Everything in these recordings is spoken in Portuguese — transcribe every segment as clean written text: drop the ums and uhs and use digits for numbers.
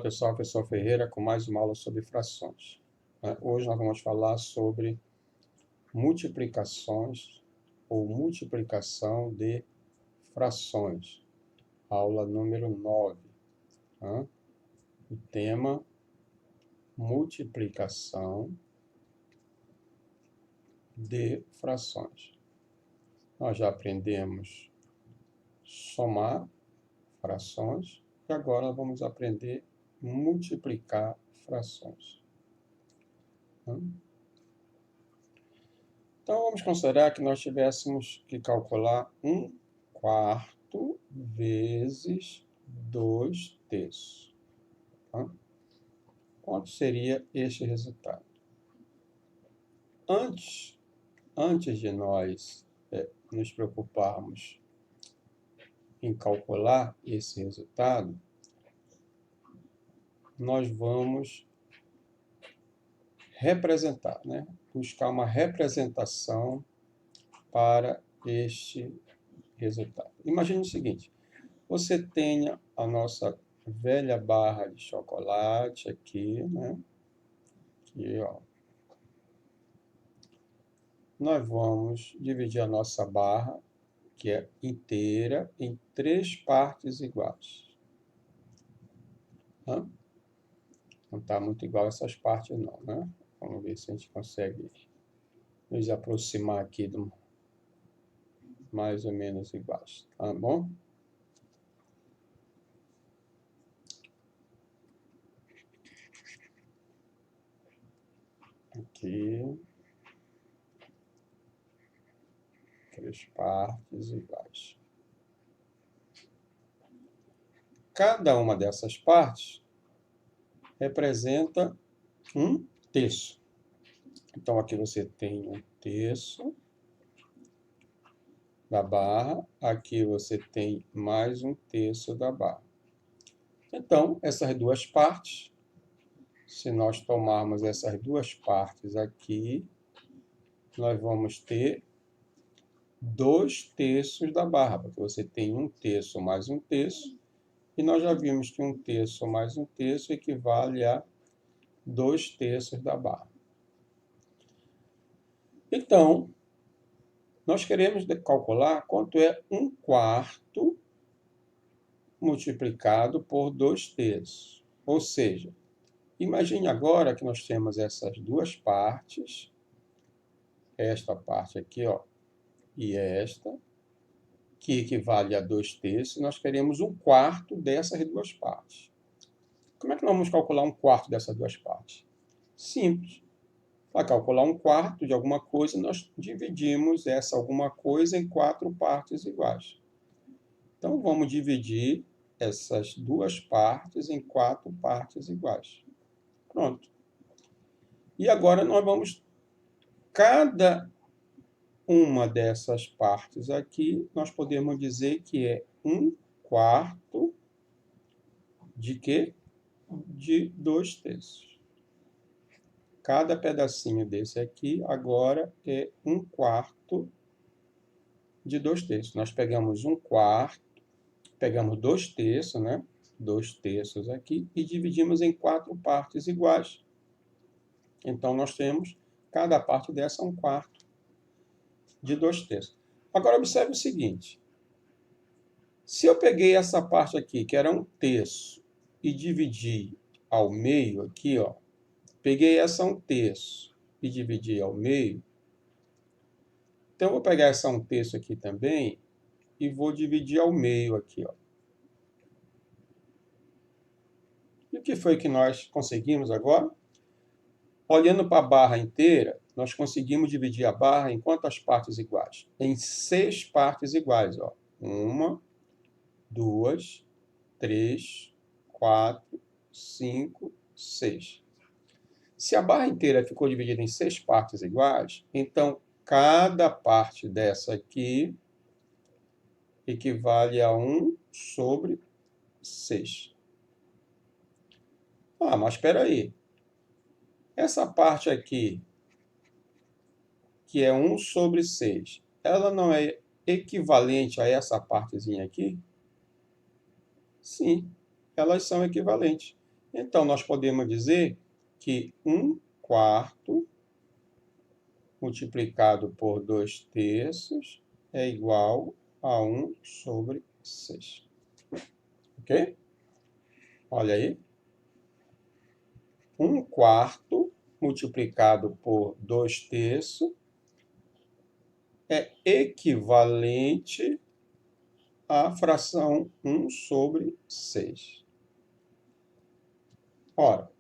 pessoal, professor Ferreira com mais uma aula sobre frações. Hoje nós vamos falar sobre multiplicações ou multiplicação de frações. Aula número 9. O tema multiplicação de frações. Nós já aprendemos somar frações e agora vamos aprender multiplicar frações. Então, vamos considerar que nós tivéssemos que calcular 1/4 vezes 2/3. Quanto seria este resultado? Antes de nós nos preocuparmos em calcular esse resultado, nós vamos representar, buscar uma representação para este resultado. Imagine o seguinte: você tenha a nossa velha barra de chocolate aqui, Aqui, ó. Nós vamos dividir a nossa barra, que é inteira, em 3 partes iguais. Não está muito igual essas partes não, Vamos ver se a gente consegue nos aproximar aqui do mais ou menos iguais, tá bom? Aqui, 3 partes iguais. Cada uma dessas partes representa 1/3. Então, aqui você tem 1/3 da barra, aqui você tem mais 1/3 da barra. Então, essas duas partes, se nós tomarmos essas duas partes aqui, nós vamos ter 2/3 da barra, porque você tem 1/3 mais 1/3, e nós já vimos que 1/3 mais 1/3 equivale a 2/3 da barra. Então, nós queremos calcular quanto é 1/4 multiplicado por 2/3. Ou seja, imagine agora que nós temos essas duas partes, esta parte aqui, e esta, que equivale a 2/3, nós queremos 1/4 dessas duas partes. Como é que nós vamos calcular 1/4 dessas duas partes? Simples. Para calcular 1/4 de alguma coisa, nós dividimos essa alguma coisa em 4 partes iguais. Então, vamos dividir essas duas partes em 4 partes iguais. Pronto. E agora nós vamos, cada uma dessas partes aqui, nós podemos dizer que é 1/4 de quê? De 2/3. Cada pedacinho desse aqui, agora, é 1/4 de 2/3. Nós pegamos 1/4, pegamos 2/3, 2/3 aqui, e dividimos em 4 partes iguais. Então, nós temos, cada parte dessa, 1/4 de 2/3. Agora, observe o seguinte. Se eu peguei essa parte aqui, que era 1/3, e dividi ao meio aqui, peguei essa 1/3 e dividi ao meio, então eu vou pegar essa 1/3 aqui também e vou dividir ao meio aqui, E o que foi que nós conseguimos agora? Olhando para a barra inteira, nós conseguimos dividir a barra em quantas partes iguais? Em 6 partes iguais, 1, 2, 3, 4, 5, 6. Se a barra inteira ficou dividida em 6 partes iguais, então cada parte dessa aqui equivale a 1/6. Mas espera aí. Essa parte aqui, que é 1/6, ela não é equivalente a essa partezinha aqui? Sim, elas são equivalentes. Então, nós podemos dizer que 1/4 multiplicado por 2/3 é igual a 1/6. Ok? Olha aí. 1/4 multiplicado por 2/3 é equivalente à fração 1/6. Ora,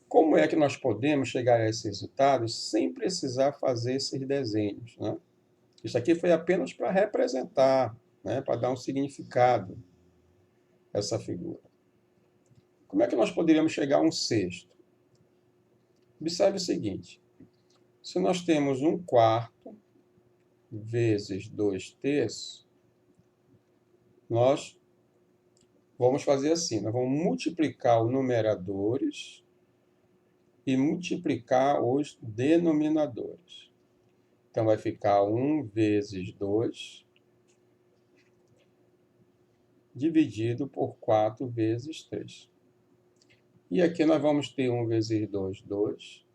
como é que nós podemos chegar a esses resultados sem precisar fazer esses desenhos, né? Isso aqui foi apenas para representar, né, para dar um significado a essa figura. Como é que nós poderíamos chegar a 1/6? Observe o seguinte. Se nós temos 1/4 vezes 2/3, nós vamos fazer assim. Nós vamos multiplicar os numeradores e multiplicar os denominadores. Então, vai ficar 1 vezes 2 dividido por 4 vezes 3. E aqui nós vamos ter 1 vezes 2, 2.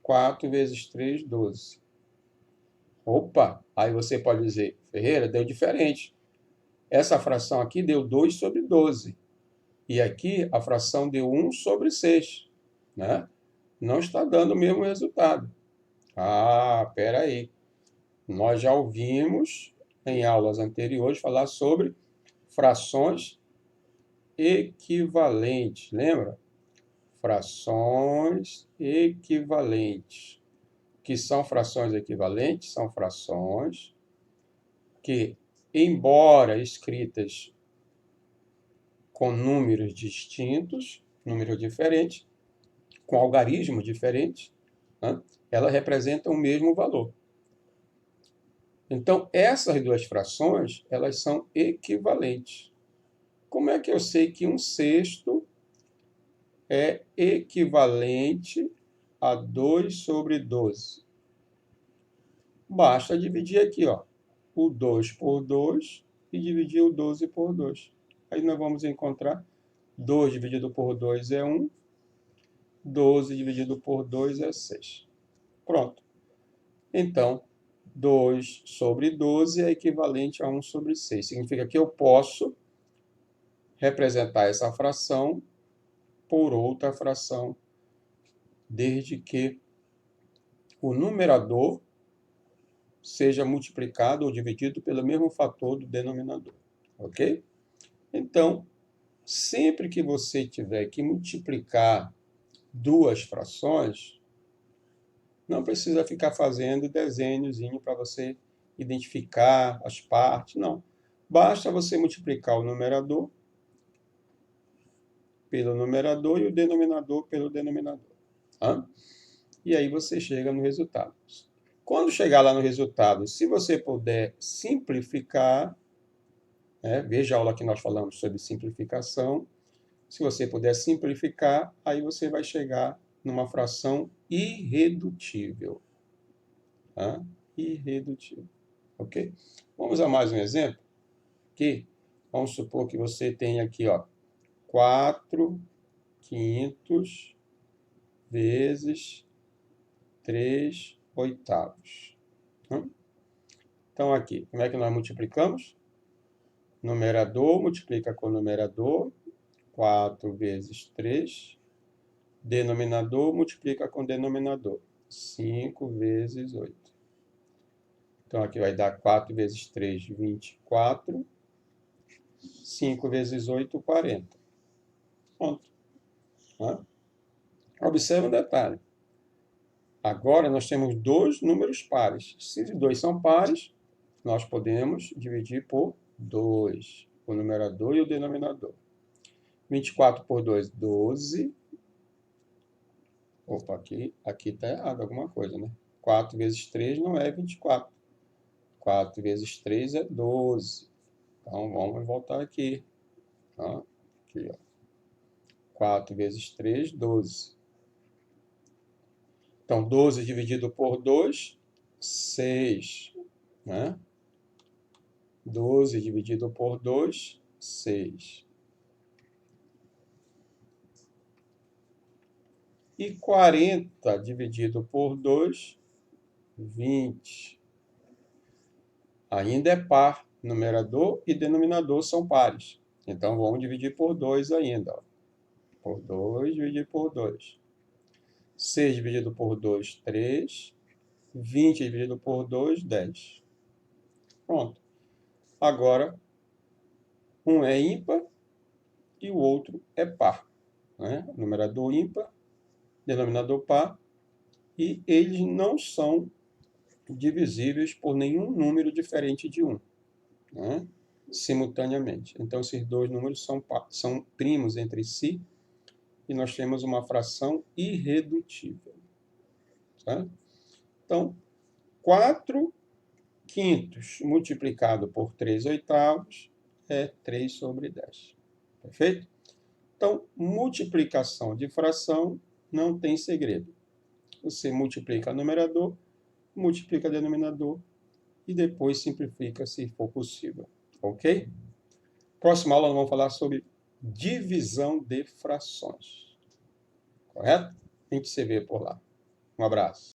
4 vezes 3, 12. Opa! Aí você pode dizer, Ferreira, deu diferente. Essa fração aqui deu 2/12. E aqui a fração deu 1/6. Né? Não está dando o mesmo resultado. Ah, espera aí. Nós já ouvimos em aulas anteriores falar sobre frações equivalentes. Lembra? Frações equivalentes. O que são frações equivalentes? São frações que, embora escritas com números distintos, números diferentes, com algarismos diferentes, né, elas representam o mesmo valor. Então, essas duas frações, elas são equivalentes. Como é que eu sei que 1/6 é equivalente a 2/12? Basta dividir aqui, ó, o 2 por 2 e dividir o 12 por 2. Aí nós vamos encontrar 2 dividido por 2 é 1, 12 dividido por 2 é 6. Pronto. Então, 2/12 é equivalente a 1/6. Significa que eu posso representar essa fração por outra fração, desde que o numerador seja multiplicado ou dividido pelo mesmo fator do denominador. Ok? Então, sempre que você tiver que multiplicar duas frações, não precisa ficar fazendo desenhozinho para você identificar as partes, não. Basta você multiplicar o numerador pelo numerador e o denominador pelo denominador. Tá? E aí você chega no resultado. Quando chegar lá no resultado, se você puder simplificar, né, veja a aula que nós falamos sobre simplificação, se você puder simplificar, aí você vai chegar numa fração irredutível. Tá? Irredutível. Ok? Vamos a mais um exemplo? Aqui, vamos supor que você tem aqui, ó, 4/5 vezes 3/8. Então, aqui, como é que nós multiplicamos? Numerador multiplica com numerador, 4 vezes 3. Denominador multiplica com denominador, 5 vezes 8. Então, aqui vai dar 4 vezes 3, 24. 5 vezes 8, 40. Pronto. Tá? Observe um detalhe. Agora, nós temos dois números pares. Se os dois são pares, nós podemos dividir por 2. O numerador e o denominador. 24 por 2, 12. Opa, aqui está errado alguma coisa, né? 4 vezes 3 não é 24. 4 vezes 3 é 12. Então, vamos voltar aqui. Tá? Aqui, ó. 4 vezes 3, 12. Então, 12 dividido por 2, 6. Né? 12 dividido por 2, 6. E 40 dividido por 2, 20. Ainda é par. Numerador e denominador são pares. Então, vamos dividir por 2 ainda. Ó. Por 2, dividir por 2. 6 dividido por 2, 3. 20 dividido por 2, 10. Pronto. Agora, um é ímpar e o outro é par. Né? Numerador ímpar, denominador par. E eles não são divisíveis por nenhum número diferente de 1. Né? Simultaneamente. Então, esses dois números são primos entre si e nós temos uma fração irredutível. Tá? Então, 4 quintos multiplicado por 3 oitavos é 3 sobre 10. Perfeito? Então, multiplicação de fração não tem segredo. Você multiplica numerador, multiplica denominador e depois simplifica se for possível. Ok? Próxima aula nós vamos falar sobre divisão de frações. Correto? A gente se vê por lá. Um abraço.